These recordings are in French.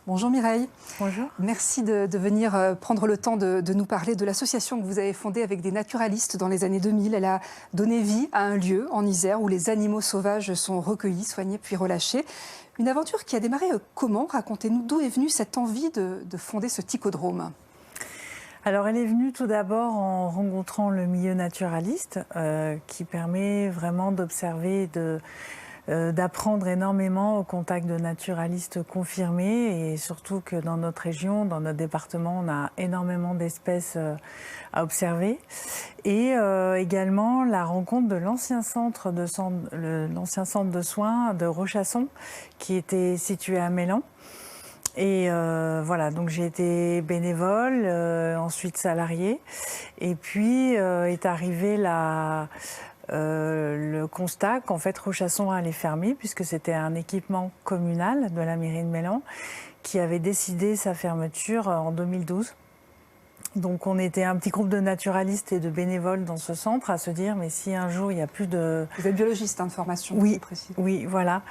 Bonjour Mireille. Bonjour. Merci de venir prendre le temps de nous parler de l'association que vous avez fondée avec des naturalistes dans les années 2000. Elle a donné vie à un lieu en Isère où les animaux sauvages sont recueillis, soignés puis relâchés. Une aventure qui a démarré comment? Racontez-nous d'où est venue cette envie de fonder ce ticodrome. Alors elle est venue tout d'abord en rencontrant le milieu naturaliste qui permet vraiment d'observer d'apprendre énormément au contact de naturalistes confirmés et surtout que dans notre région, dans notre département, on a énormément d'espèces à observer. Et également la rencontre de l'ancien centre de soins de Rochasson qui était situé à Mélan. Et voilà, donc j'ai été bénévole, ensuite salariée. Et puis est arrivé le constat qu'en fait Rochasson allait fermer puisque c'était un équipement communal de la mairie de Mélan qui avait décidé sa fermeture en 2012. Donc on était un petit groupe de naturalistes et de bénévoles dans ce centre à se dire mais si un jour il n'y a plus de... Vous êtes biologiste de formation, oui, précis. Oui, voilà.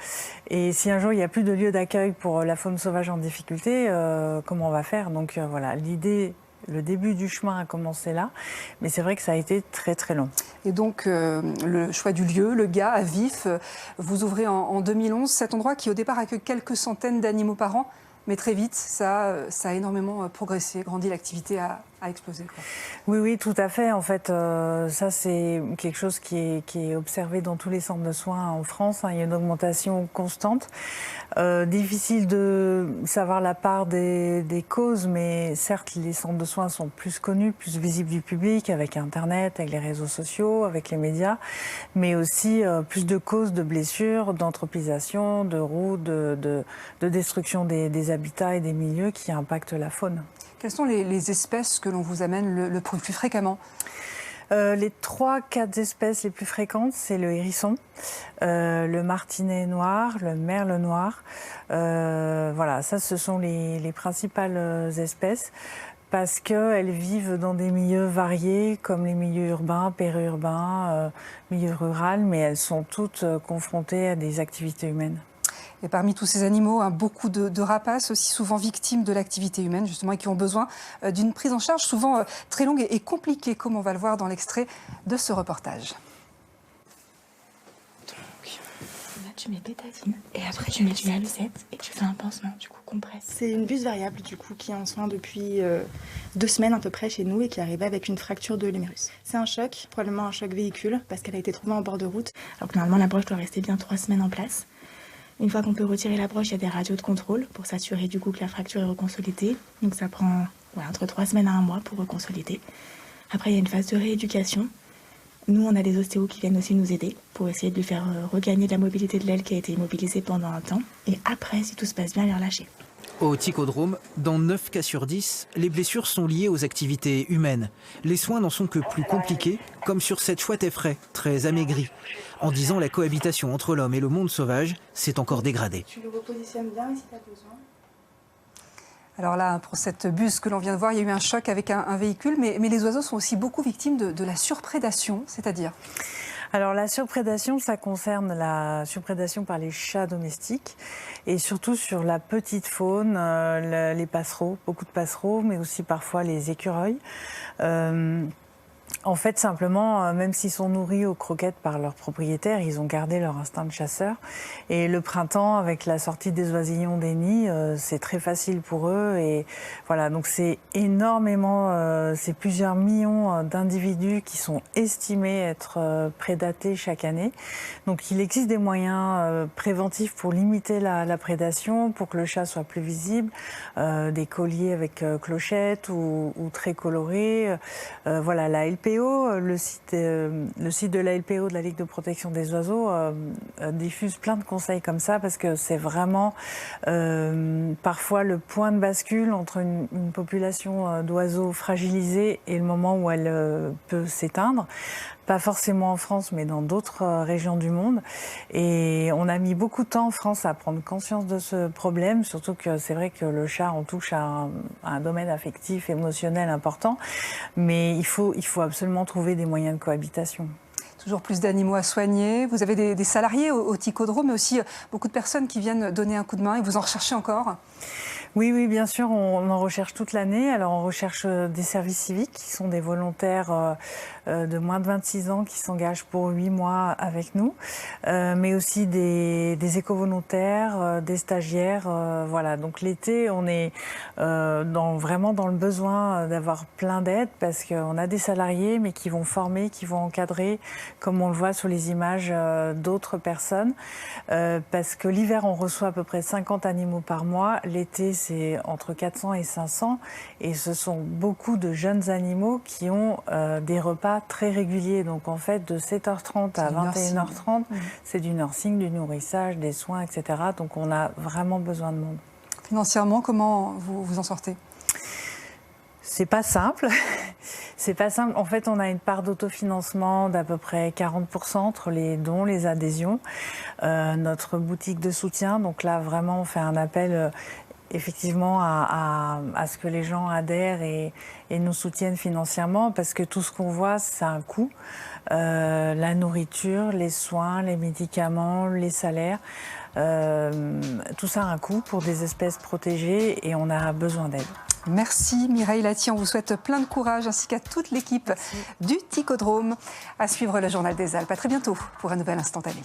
Et si un jour il n'y a plus de lieu d'accueil pour la faune sauvage en difficulté, comment on va faire? Donc voilà, l'idée... Le début du chemin a commencé là, mais c'est vrai que ça a été très très long. Et donc le choix du lieu, le GA à Vif, vous ouvrez en 2011 cet endroit qui au départ accueille quelques centaines d'animaux par an, mais très vite ça a énormément progressé, grandi, l'activité a explosé, quoi. Oui, tout à fait. En fait, ça c'est quelque chose qui est observé dans tous les centres de soins en France. Il y a une augmentation constante. Difficile de savoir la part des causes, mais certes, les centres de soins sont plus connus, plus visibles du public, avec Internet, avec les réseaux sociaux, avec les médias, mais aussi plus de causes de blessures, d'anthropisation, de routes, de destruction des habitats et des milieux qui impactent la faune. Quelles sont les espèces que l'on vous amène le plus fréquemment? Les 3-4 espèces les plus fréquentes, c'est le hérisson, le martinet noir, le merle noir. Voilà, ça ce sont les principales espèces parce qu'elles vivent dans des milieux variés comme les milieux urbains, périurbains, milieux ruraux, mais elles sont toutes confrontées à des activités humaines. Et parmi tous ces animaux, beaucoup de rapaces aussi souvent victimes de l'activité humaine justement et qui ont besoin d'une prise en charge souvent très longue et compliquée, comme on va le voir dans l'extrait de ce reportage. Donc, là tu mets bétadine et après tu mets du Alusette et tu fais un pansement du coup compresse. C'est une buse variable du coup qui est en soins depuis 2 semaines à peu près chez nous et qui est arrivée avec une fracture de l'humérus. C'est un choc, probablement un choc véhicule parce qu'elle a été trouvée en bord de route. Alors que normalement la broche doit rester bien 3 semaines en place. Une fois qu'on peut retirer la broche, il y a des radios de contrôle pour s'assurer du coup que la fracture est reconsolidée. Donc ça prend entre 3 semaines à 1 mois pour reconsolider. Après, il y a une phase de rééducation. Nous, on a des ostéos qui viennent aussi nous aider pour essayer de lui faire regagner de la mobilité de l'aile qui a été immobilisée pendant un temps. Et après, si tout se passe bien, les relâcher. Au ticodrome, dans 9 cas sur 10, les blessures sont liées aux activités humaines. Les soins n'en sont que plus compliqués, comme sur cette chouette effraie, très amaigrie. En 10 ans, la cohabitation entre l'homme et le monde sauvage s'est encore dégradée. Tu le repositionnes bien si tu as besoin. Alors là, pour cette buse que l'on vient de voir, il y a eu un choc avec un véhicule, mais les oiseaux sont aussi beaucoup victimes de la surprédation, c'est-à-dire? Alors la surprédation, ça concerne la surprédation par les chats domestiques et surtout sur la petite faune, les passereaux, beaucoup de passereaux, mais aussi parfois les écureuils. En fait, simplement, même s'ils sont nourris aux croquettes par leurs propriétaires, ils ont gardé leur instinct de chasseur. Et le printemps, avec la sortie des oisillons des nids, c'est très facile pour eux. Et voilà, donc c'est énormément, c'est plusieurs millions d'individus qui sont estimés être prédatés chaque année. Donc il existe des moyens préventifs pour limiter la prédation, pour que le chat soit plus visible, des colliers avec clochettes ou très colorés. Voilà, la LPO, le site de la LPO, de la Ligue de protection des oiseaux, diffuse plein de conseils comme ça parce que c'est vraiment parfois le point de bascule entre une population d'oiseaux fragilisée et le moment où elle peut s'éteindre. pas forcément en France, mais dans d'autres régions du monde. Et on a mis beaucoup de temps en France à prendre conscience de ce problème, surtout que c'est vrai que le chat, on touche à un domaine affectif, émotionnel important, mais il faut absolument trouver des moyens de cohabitation. Toujours plus d'animaux à soigner. Vous avez des salariés au Ticodrome, mais aussi beaucoup de personnes qui viennent donner un coup de main et vous en recherchez encore? Oui, bien sûr, on en recherche toute l'année. Alors, on recherche des services civiques qui sont des volontaires de moins de 26 ans qui s'engagent pour 8 mois avec nous, mais aussi des éco-volontaires, des stagiaires. Voilà. Donc, l'été, on est vraiment dans le besoin d'avoir plein d'aides parce qu'on a des salariés, mais qui vont former, qui vont encadrer, comme on le voit sur les images d'autres personnes. Parce que l'hiver, on reçoit à peu près 50 animaux par mois. L'été, c'est entre 400 et 500. Et ce sont beaucoup de jeunes animaux qui ont des repas très réguliers. Donc en fait, de 7h30 à 21h30, c'est du nursing, du nourrissage, des soins, etc. Donc on a vraiment besoin de monde. Financièrement, comment vous en sortez? C'est pas simple. C'est pas simple. En fait, on a une part d'autofinancement d'à peu près 40% entre les dons, les adhésions. Notre boutique de soutien, donc là, vraiment, on fait un appel effectivement à ce que les gens adhèrent et nous soutiennent financièrement parce que tout ce qu'on voit, ça a un coût. La nourriture, les soins, les médicaments, les salaires, tout ça a un coût pour des espèces protégées et on a besoin d'aide. Merci Mireille Lati, on vous souhaite plein de courage ainsi qu'à toute l'équipe du Ticodrome. À suivre le Journal des Alpes. À très bientôt pour un nouvel Instantané.